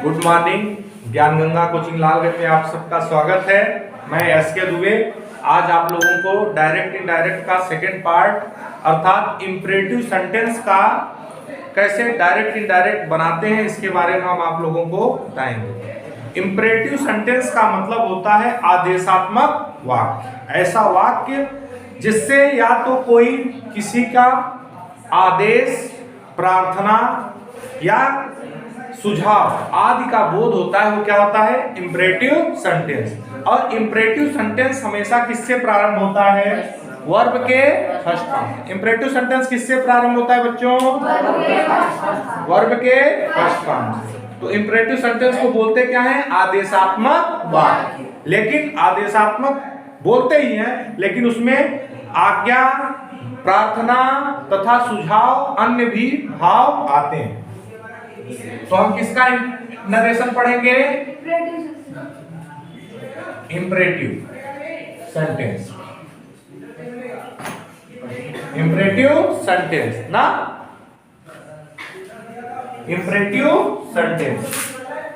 Good morning. ज्ञान Ganga coaching Lalganj में आप सबका स्वागत है। मैं एसके दुबे। आज आप लोगों को डायरेक्ट इनडायरेक्ट का सेकंड पार्ट अर्थात इंपरेटिव सेंटेंस का कैसे डायरेक्ट इनडायरेक्ट बनाते हैं इसके बारे में हम आप लोगों को बताएंगे। इंपरेटिव सेंटेंस का मतलब होता है आदेशात्मक वाक्य, ऐसा वाक्य जिससे या तो कोई किसी का आदेश, प्रार्थना या सुझाव आदि का बोध होता है, वो क्या होता है? Imperative sentence. और इंपरेटिव सेंटेंस हमेशा किससे प्रारंभ होता है? वर्ब के फर्स्ट फॉर्म। इंपरेटिव सेंटेंस किससे प्रारंभ होता है बच्चों? वर्ब के फर्स्ट फॉर्म से। तो इंपरेटिव सेंटेंस को बोलते क्या है? आदेशात्मक वाक्य। लेकिन आदेशात्मक बोलते ही हैं, लेकिन उसमें आज्ञा, प्रार्थना तथा सुझाव अन्य भी भाव आते हैं। तो हम किसका नरेशन पढ़ेंगे? Imperative sentence. इंपरेटिव सेंटेंस ना, इंपरेटिव सेंटेंस।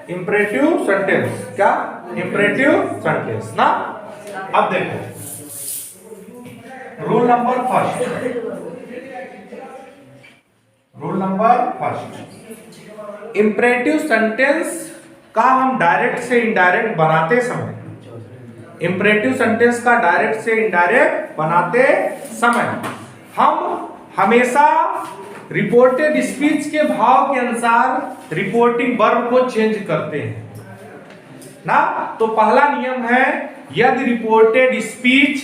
इंपरेटिव सेंटेंस क्या? इंपरेटिव सेंटेंस ना। अब देखो rule number first, imperative sentence का हम डायरेक्ट से इनडायरेक्ट बनाते समय, इंपरेटिव सेंटेंस का डायरेक्ट से इनडायरेक्ट बनाते समय हम हमेशा रिपोर्टेड स्पीच के भाव के अनुसार रिपोर्टिंग वर्ब को चेंज करते हैं ना। तो पहला नियम है, यदि रिपोर्टेड स्पीच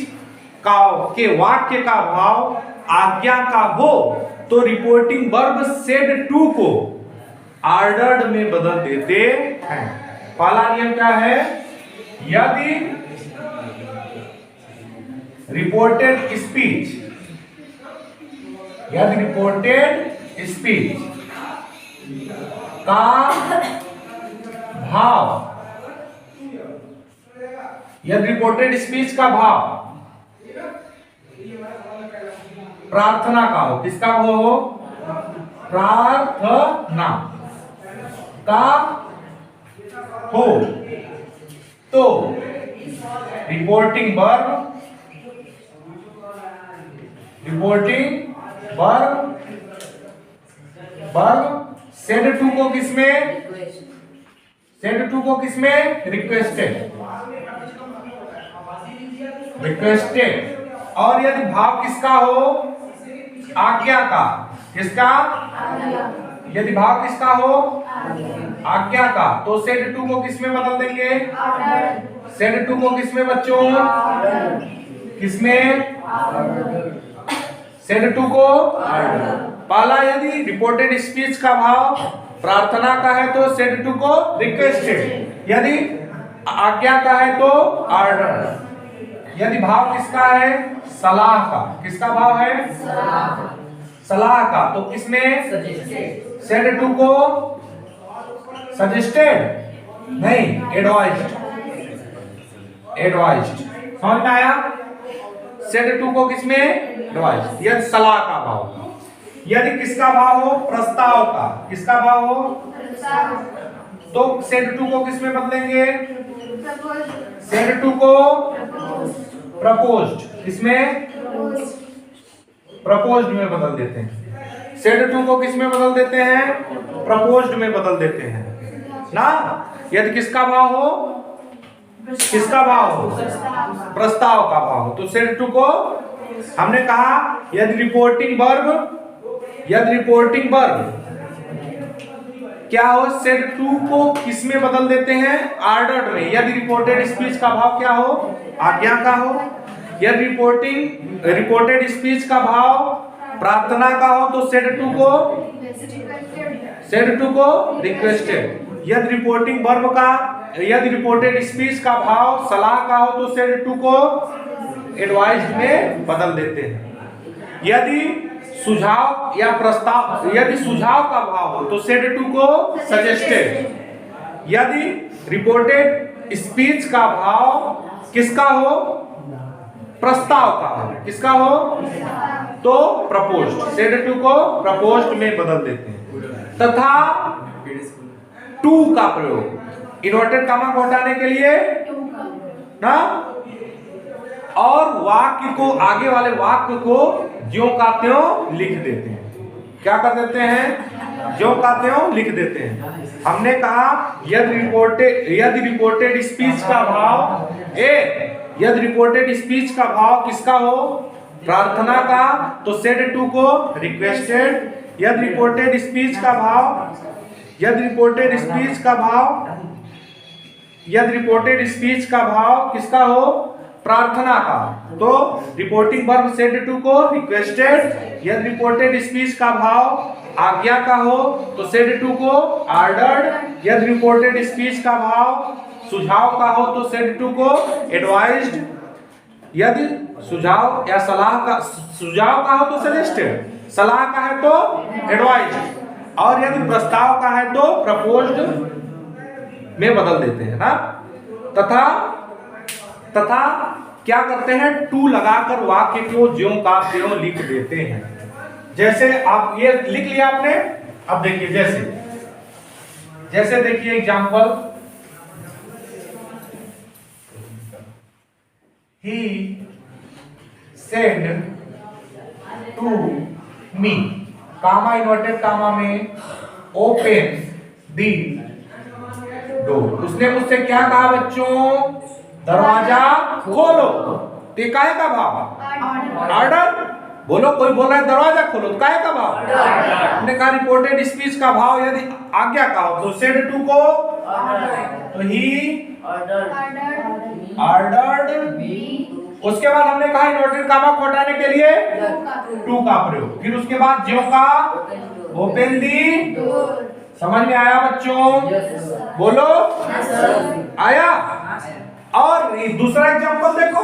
के वाक्य का भाव आज्ञा का हो तो रिपोर्टिंग वर्ब सेड टू को ऑर्डर्ड में बदल देते हैं। पहला नियम क्या है? यदि रिपोर्टेड स्पीच का भाव, यदि रिपोर्टेड स्पीच का भाव प्रार्थना का हो, किसका हो? प्रार्थना का हो, तो रिपोर्टिंग वर्ब सेड टू को किसमें? सेड टू को किसमें? रिक्वेस्टेड। और यदि भाव किसका हो? आज्ञा का। किसका? यदि भाव किसका हो? आज्ञा का, तो सेड टू को किसमें बदल देंगे? सेड टू को किसमें बच्चों? किसमें? सेड टू को पहला, यदि रिपोर्टेड स्पीच का भाव प्रार्थना का है तो सेड टू को रिक्वेस्टेड, यदि आज्ञा का है तो ऑर्डर, यदि भाव किसका है? सलाह का। किसका भाव है? सलाह का, तो किसमें? सेड टू को सजेस्टेड नहीं, एडवाइज्ड। समझ में आया? सेड टू को किसमें? एडवाइज्ड। यदि सलाह का भाव, यदि किसका भाव हो? प्रस्ताव का। किसका भाव हो? तो सेड टू को किसमें बदलेंगे? सेड टू को प्रपोज्ड। किसमें? प्रपोज्ड में बदल देते हैं। सेड टू को किसमें बदल देते हैं? प्रपोज्ड में बदल देते हैं ना। यदि किसका भाव हो? किसका भाव हो? प्रस्ताव का भाव हो, तो सेड टू को हमने कहा यदि रिपोर्टिंग वर्ब क्या हो? सेड टू को किसमें बदल देते हैं? ऑर्डर्ड में। यदि रिपोर्टेड स्पीच का भाव क्या हो? आज्ञा का हो। यदि रिपोर्टेड स्पीच का भाव प्रार्थना का हो तो सेड टू को रिक्वेस्टेड। यदि यदि रिपोर्टेड स्पीच का भाव सलाह का हो तो सेड टू को एडवाइज्ड में बदल देते हैं। यदि सुझाव या प्रस्ताव, यदि सुझाव का भाव हो तो सेड टू को सजेस्टेड। यदि रिपोर्टेड स्पीच का भाव किसका हो? प्रस्ताव का हो। किसका हो? तो प्रपोज्ड। सेड टू को प्रपोज्ड में बदल देते हैं। तथा टू का प्रयोग, इन्वर्टेड कामा को हटाने के लिए ना, और वाक्य को, आगे वाले वाक्य को ज्यों का त्यों लिख देते हैं। क्या कर देते हैं? ज्यों का त्यों लिख देते हैं। हमने कहा यदि रिपोर्टेड स्पीच का भाव यदि रिपोर्टेड स्पीच का भाव किसका हो? प्रार्थना का, तो सेड टू को रिक्वेस्टेड। यदि रिपोर्टेड स्पीच का भाव किसका हो? प्रार्थना का, तो रिपोर्टिंग वर्ब सेड टू को रिक्वेस्टेड। यदि रिपोर्टेड स्पीच का भाव आज्ञा का हो तो सेड टू को ऑर्डर्ड। यदि रिपोर्टेड स्पीच का भाव सुझाव का हो तो सेड टू को एडवाइज्ड। यदि सुझाव या सुझाव का हो तो सजेस्टेड, सलाह का है तो एडवाइज्ड, और यदि प्रस्ताव का है तो प्रपोज्ड में बदल देते हैं ना। तथा क्या करते हैं? टू लगाकर वाक्य को ज्यों का त्यों लिख देते हैं। जैसे आप ये लिख लिया आपने, अब देखिए जैसे देखिए example, he said to me, comma inverted comma में, ओपन दी डोर। उसने मुझसे क्या कहा बच्चों? दरवाजा खोलो। तो काहे का भाव? ऑर्डर। बोलो, कोई बोल रहा है दरवाजा खोलो, तो काहे का भाव? हमने कहा रिपोर्टेड स्पीच का भाव यदि आज्ञा का हो तो सेड टू को, तो ही ऑर्डर्ड। उसके बाद हमने कहा इन्वर्टेड कामा को हटाने के लिए टू का प्रयोग। फिर उसके बाद ज्यों का ओपन दी। समझ में आया बच्चों? बोलो, आया? और दूसरा एग्जांपल देखो,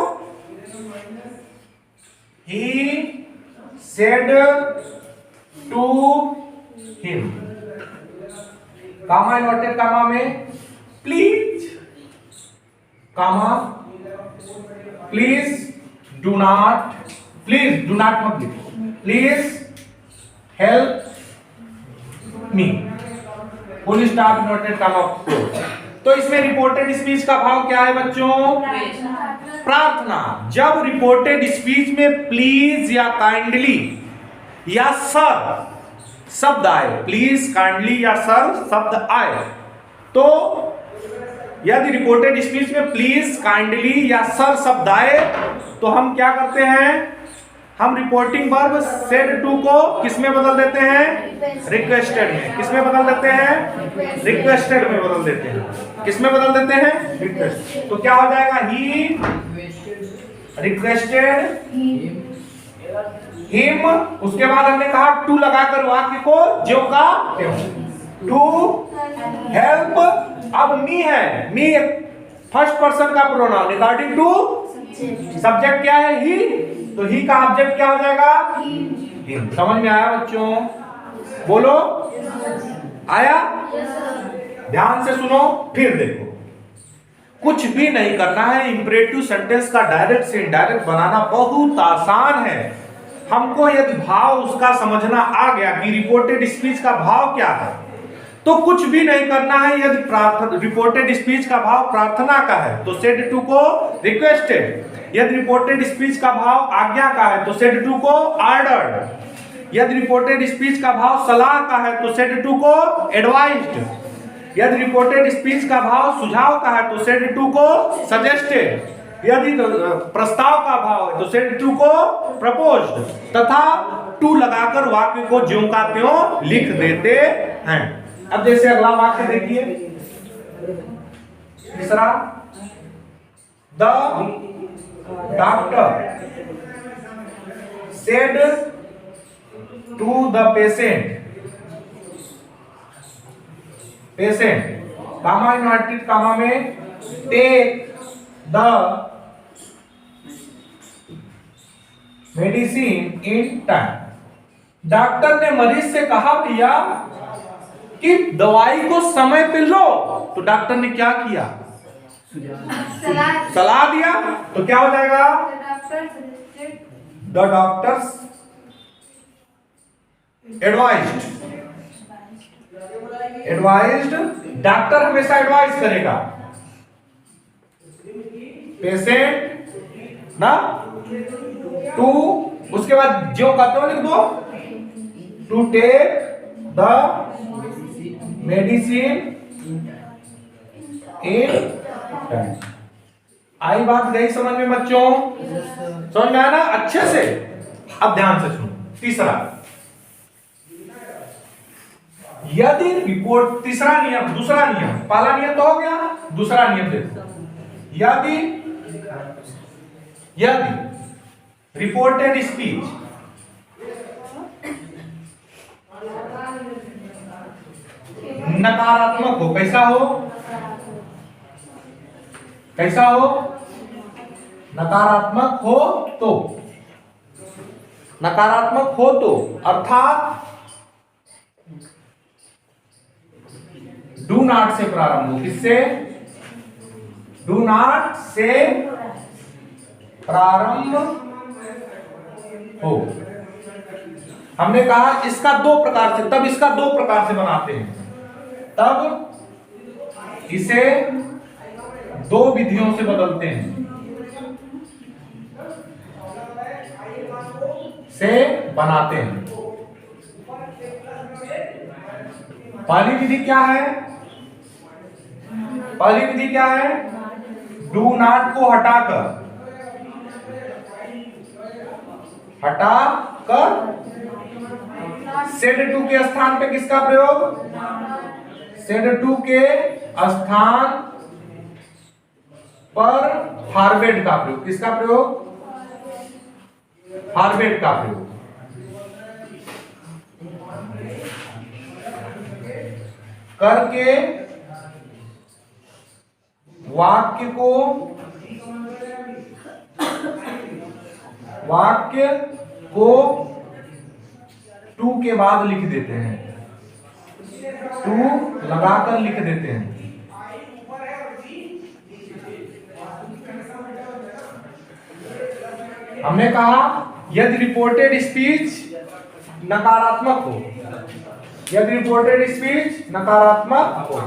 he said to him, comma inverted comma में, please comma, please do not मत लिखो, please help me, full stop inverted comma. तो इसमें रिपोर्टेड स्पीच का भाव क्या है बच्चों? प्रार्थना। जब रिपोर्टेड स्पीच में प्लीज या काइंडली या सर शब्द आए, प्लीज, काइंडली या सर शब्द आए, तो यदि रिपोर्टेड स्पीच में प्लीज, काइंडली या सर शब्द आए तो हम क्या करते हैं? हम रिपोर्टिंग वर्ब सेड टू को किस में बदल देते हैं? रिक्वेस्टेड में। किस में बदल देते हैं? रिक्वेस्टेड में बदल देते हैं। किस में बदल देते हैं? रिक्वेस्ट। तो क्या हो जाएगा? He requested him. उसके बाद हमने कहा टू लगाकर वाक्य को ज्यों का त्यों, टू हेल्प। अब मी है, मी फर्स्ट पर्सन का प्रोनाउन अकॉर्डिंग टू सब्जेक्ट क्या है? ही। तो ही का ऑब्जेक्ट क्या हो जाएगा? हिम। समझ में आया बच्चों? बोलो, आया? ध्यान से सुनो, फिर देखो। कुछ भी नहीं करना है, इंपरेटिव सेंटेंस का डायरेक्ट से इनडायरेक्ट बनाना बहुत आसान है। हमको यदि भाव उसका समझना आ गया कि रिपोर्टेड स्पीच का भाव क्या है, तो कुछ भी नहीं करना है। यदि रिपोर्टेड स्पीच का भाव प्रार्थना का है तो सेड टू को रिक्वेस्टेड। यदि रिपोर्टेड स्पीच का भाव आज्ञा का है तो सेड टू को ऑर्डर्ड। यदि रिपोर्टेड स्पीच का भाव सलाह का है तो सेड टू को एडवाइज्ड। यदि रिपोर्टेड स्पीच का भाव सुझाव का है तो सेड टू को सजेस्टेड। यदि प्रस्ताव का भाव है तो सेड टू को प्रपोज्ड। तथा टू लगाकर वाक्य को ज्यों का त्यों लिख देते हैं। अब जैसे अगला वाक्य देखिए, तीसरा, the doctor said to the patient, comma inverted comma में, take the medicine in time. Doctor ने मरीज से कहा भैया कि दवाई को समय पे लो, तो डॉक्टर ने क्या किया? सलाह दिया। तो क्या हो जाएगा? The doctors advised. Advised, doctor हमेशा एडवाइस करेगा पेशेंट ना टू, उसके बाद जो कहते हो लिख दो, to take the medicine in time. आई बात गई समझ में बच्चों? समझ में आया ना अच्छे से? अब ध्यान से सुनो। तीसरा, यदि रिपोर्ट, तीसरा नियम, दूसरा नियम, पहला नियम तो हो गया, दूसरा नियम देखो। यदि रिपोर्टेड स्पीच नकारात्मक हो, कैसा हो? कैसा हो? नकारात्मक हो तो, नकारात्मक हो तो अर्थात डू नॉट से प्रारंभ हो। किससे? डू नॉट से प्रारंभ हो। हमने कहा इसका दो प्रकार से, तब इसका दो प्रकार से बनाते हैं, तब इसे दो विधियों से बदलते हैं, से बनाते हैं। पहली विधि क्या है? पहली विधि क्या है? डू नॉट को हटाकर सेड टू के स्थान पे किसका प्रयोग? सेड टू के स्थान पर फॉरवर्ड का प्रयोग। किसका प्रयोग? फॉरवर्ड का प्रयोग करके वाक्य को टू के बाद लिख देते हैं, टू लगाकर लिख देते हैं। हमने कहा यदि रिपोर्टेड स्पीच नकारात्मक हो, यदि रिपोर्टेड स्पीच नकारात्मक हो,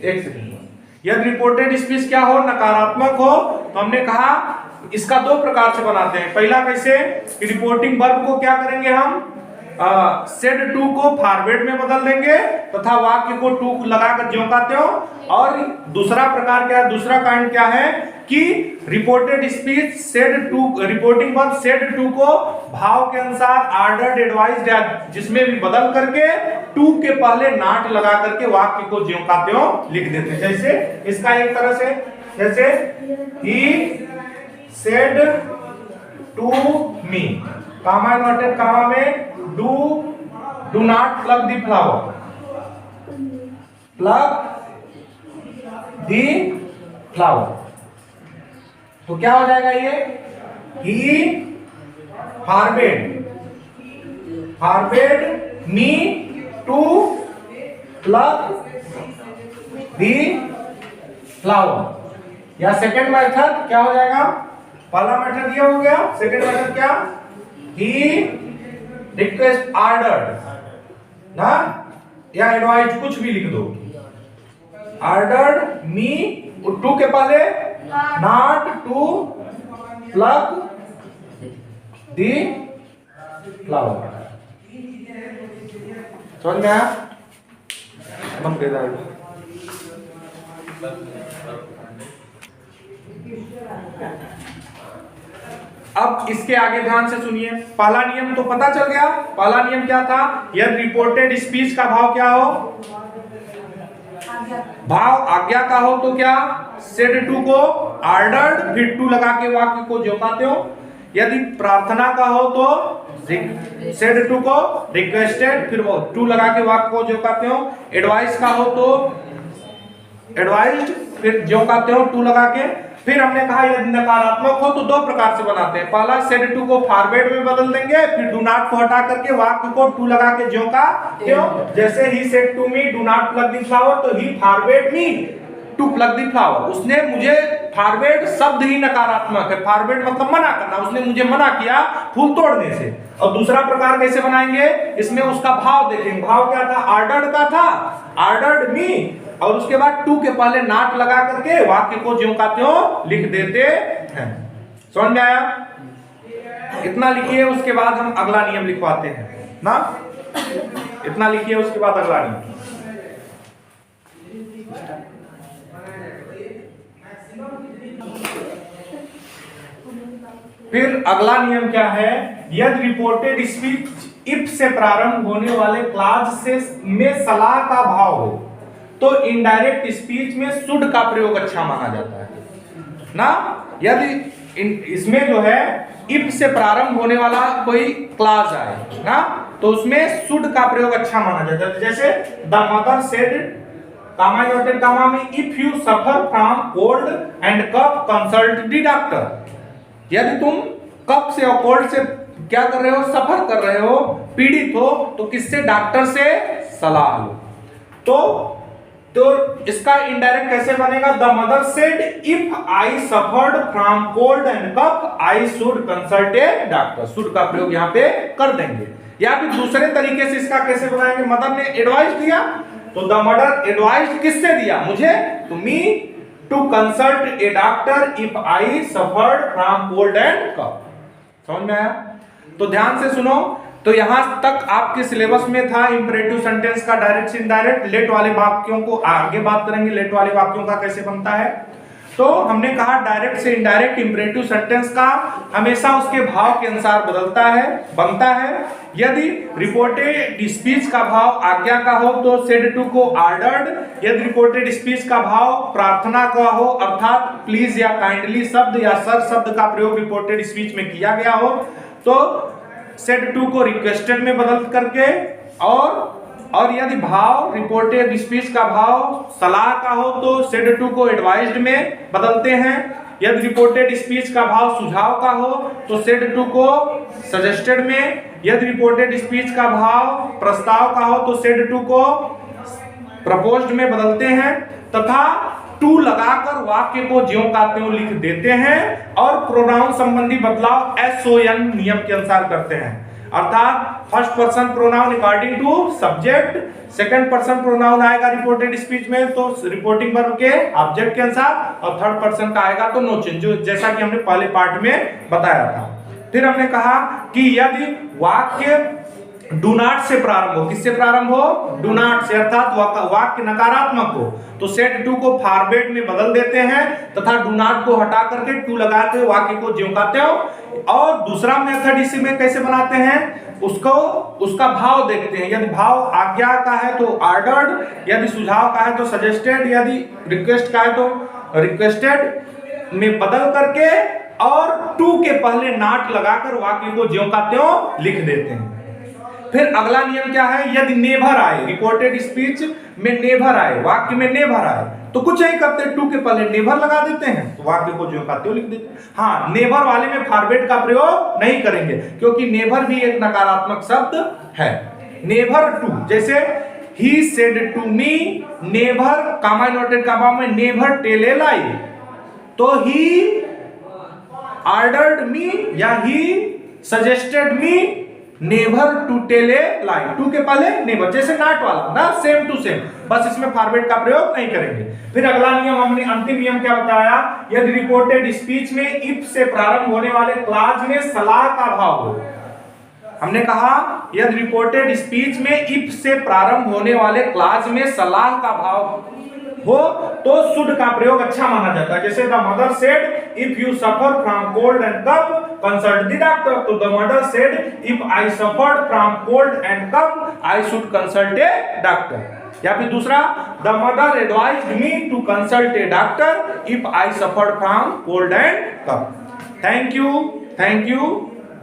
एक सेकंड, यदि रिपोर्टेड स्पीच क्या हो? नकारात्मक हो, तो हमने कहा इसका दो प्रकार से बनाते हैं। पहला कैसे? रिपोर्टिंग वर्ब को क्या करेंगे हम? सेड टू को फॉरवर्ड में बदल देंगे तथा वाक्य को टू लगाकर ज्यों का त्यों। और दूसरा प्रकार क्या है? दूसरा कांड क्या है कि reported speech said to, reporting verb said to को भाव के अनुसार ऑर्डर्ड, एडवाइज्ड या जिसमें भी बदल करके टू के पहले नॉट लगा करके वाक्य को ज्यों का त्यों लिख देते हैं। जैसे इसका एक तरह से, जैसे he said to me, comma inverted comma में do not plug the flower, plug the flower. तो क्या हो जाएगा ये? He forbade me to plug the flower. या सेकेंड मेथड क्या हो जाएगा? पहला मेथड ये हो गया, सेकेंड मेथड क्या? ही रिक्वेस्ट ऑर्डर्ड ना, या एडवाइज, कुछ भी लिख दो। ऑर्डर्ड मी, टू के पहले not to pluck the flower. समझ में आया? बंद कर दो। अब इसके आगे ध्यान से सुनिए। पहला नियम तो पता चल गया। पहला नियम क्या था? यदि रिपोर्टेड स्पीच का भाव क्या हो? भाव आज्ञा का हो तो क्या? सेड टू को ऑर्डर्ड, फिर टू लगा के वाक्य को जोड़ते हो। यदि प्रार्थना का हो तो सेड टू को रिक्वेस्टेड, फिर वो टू लगा के वाक्य को जोड़ते हो। एडवाइस का हो तो एडवाइज्ड, फिर जोड़ते हो टू लगा के। फिर हमने कहा यदि नकारात्मक हो तो दो प्रकार से बनाते हैं। पहला सेड टू को फॉरवर्ड में बदल देंगे, फिर डू नॉट को हटा करके वाक्य को टू लगा के ज्यों का त्यों। जैसे he said to me do not plug the flower, तो he forbade me to plug the flower. उसने मुझे फॉरवर्ड शब्द ही नकारात्मक है। फॉरवर्ड मतलब मना करना, उसने मुझे मना किया फूल तोड़ने से। और दूसरा प्रकार कैसे बनाएंगे, इसमें उसका भाव देखेंगे। भाव क्या था, ऑर्डर्ड का था, ऑर्डर्ड मी, और उसके बाद टू के पहले नॉट लगा करके वाक्य को ज्यों का त्यों लिख देते हैं। समझ में आया? इतना लिखिए, उसके बाद हम अगला नियम लिखवाते हैं ना। इतना लिखिए, उसके बाद अगला नियम। फिर अगला नियम क्या है, यदि रिपोर्टेड स्पीच इफ से प्रारंभ होने वाले क्लॉज से में सलाह का भाव हो तो इनडायरेक्ट स्पीच में शुड का प्रयोग अच्छा माना जाता है ना। यदि इसमें जो है इफ से प्रारंभ होने वाला कोई क्लॉज आए ना, तो उसमें शुड का प्रयोग अच्छा माना जाता है। जैसे the mother said, comma inverted comma में, if you suffer from cold and cough consult the doctor. यदि तुम कफ से और कोल्ड से क्या कर रहे हो, सफर कर रहे हो, पीड़ित हो, तो किससे, डॉक्टर से सलाह लो। तो इसका इनडायरेक्ट कैसे बनेगा, the mother said if I suffered from cold and cough I should consult a doctor. Should का प्रयोग यहाँ पे कर देंगे। या फिर दूसरे तरीके से इसका कैसे बनाएंगे, मदर ने एडवाइस दिया, तो द मदर एडवाइस किससे दिया, मुझे, to me, to consult a doctor if I suffered from cold and cough. समझ में आया? तो ध्यान से सुनो। तो यहां तक आपके सिलेबस में था इंपरेटिव सेंटेंस का डायरेक्ट से इनडायरेक्ट। लेट वाले वाक्यों को आगे बात करेंगे, लेट वाले वाक्यों का कैसे बनता है। तो हमने कहा डायरेक्ट से इनडायरेक्ट इंपरेटिव सेंटेंस का हमेशा उसके भाव के अनुसार बनता है। यदि रिपोर्टेड स्पीच का भाव आज्ञा का हो तो सेड टू को ऑर्डर्ड। यदि रिपोर्टेड स्पीच का भाव प्रार्थना का हो, अर्थात प्लीज या काइंडली शब्द या सर शब्द का प्रयोग रिपोर्टेड स्पीच में किया गया हो, तो सेड टू को रिक्वेस्टेड में बदल करके, और यदि भाव रिपोर्टेड स्पीच का भाव सलाह का हो तो सेड टू को एडवाइज्ड में बदलते हैं। यदि रिपोर्टेड स्पीच का भाव सुझाव का हो तो सेड टू को सजेस्टेड में। यदि रिपोर्टेड स्पीच का भाव प्रस्ताव का हो तो सेड टू को प्रपोज्ड में बदलते हैं, तथा टू लगाकर वाक्य को ज्यों का त्यों लिख देते हैं। और प्रोनाउन संबंधी बदलाव SON नियम के अनुसार करते हैं। अर्थात first person pronoun according to subject, second person pronoun आएगा रिपोर्टेड स्पीच में तो रिपोर्टिंग वर्ब के ऑब्जेक्ट के अनुसार, और थर्ड पर्सन का आएगा तो नो चेंज, जो जैसा कि हमने पहले पार्ट में बताया था। फिर हमने कहा कि यदि वाक्य डू नॉट से प्रारंभ हो, किससे प्रारंभ हो, डू नॉट से, अर्थात वाक्य नकारात्मक हो, तो सेड टू को फॉरवर्ड में बदल देते हैं तथा डू नॉट को हटा करके टू लगाते वाक्य को ज्यों का त्यों। और दूसरा मेथड इसी में कैसे बनाते हैं, उसका भाव देखते हैं। यदि भाव आज्ञा का है तो ऑर्डर्ड, यदि सुझाव का है तो सजेस्टेड, यदि रिक्वेस्ट का है तो रिक्वेस्टेड में बदल करके और टू के पहले नॉट लगाकर वाक्य को ज्यों का त्यों लिख देते हैं। फिर अगला नियम क्या है, यदि नेवर आए, रिपोर्टेड स्पीच में नेवर आए, वाक्य में नेवर आए, तो कुछ नहीं करते, टू के पहले नेवर लगा देते हैं तो वाक्य को ज्यों का त्यों लिख देते हैं। हाँ, नेवर वाले में फॉरवर्ड का प्रयोग नहीं करेंगे क्योंकि नेवर भी एक नकारात्मक शब्द है। नेवर टू, जैसे he said to me never, comma inverted comma में, नेवर टेल ए लाई, तो ही ऑर्डर्ड मी या he suggested me never to tell a lie. To के पहले नेवर, जैसे नॉट वाला ना, सेम टू सेम, बस इसमें फॉरवर्ड का प्रयोग नहीं करेंगे। फिर अगला नियम, हमने अंतिम नियम क्या बताया, यदि रिपोर्टेड स्पीच में इफ से प्रारंभ होने वाले क्लॉज में सलाह का भाव हो। हमने कहा यदि रिपोर्टेड स्पीच में इफ से प्रारंभ होने वाले क्लॉज में सलाह का भाव हो तो शुड का प्रयोग अच्छा माना जाता है। जैसे the mother said if you suffer from cold and cough consult the doctor, तो the mother said if I suffered from cold and cough I should consult a doctor. या फिर दूसरा, the mother advised me to consult a doctor if I suffered from cold and cough. Thank you,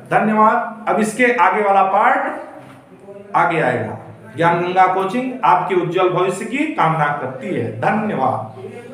धन्यवाद। अब इसके आगे वाला part आगे आएगा। ज्ञान गंगा कोचिंग आपके उज्जवल भविष्य की कामना करती है। धन्यवाद।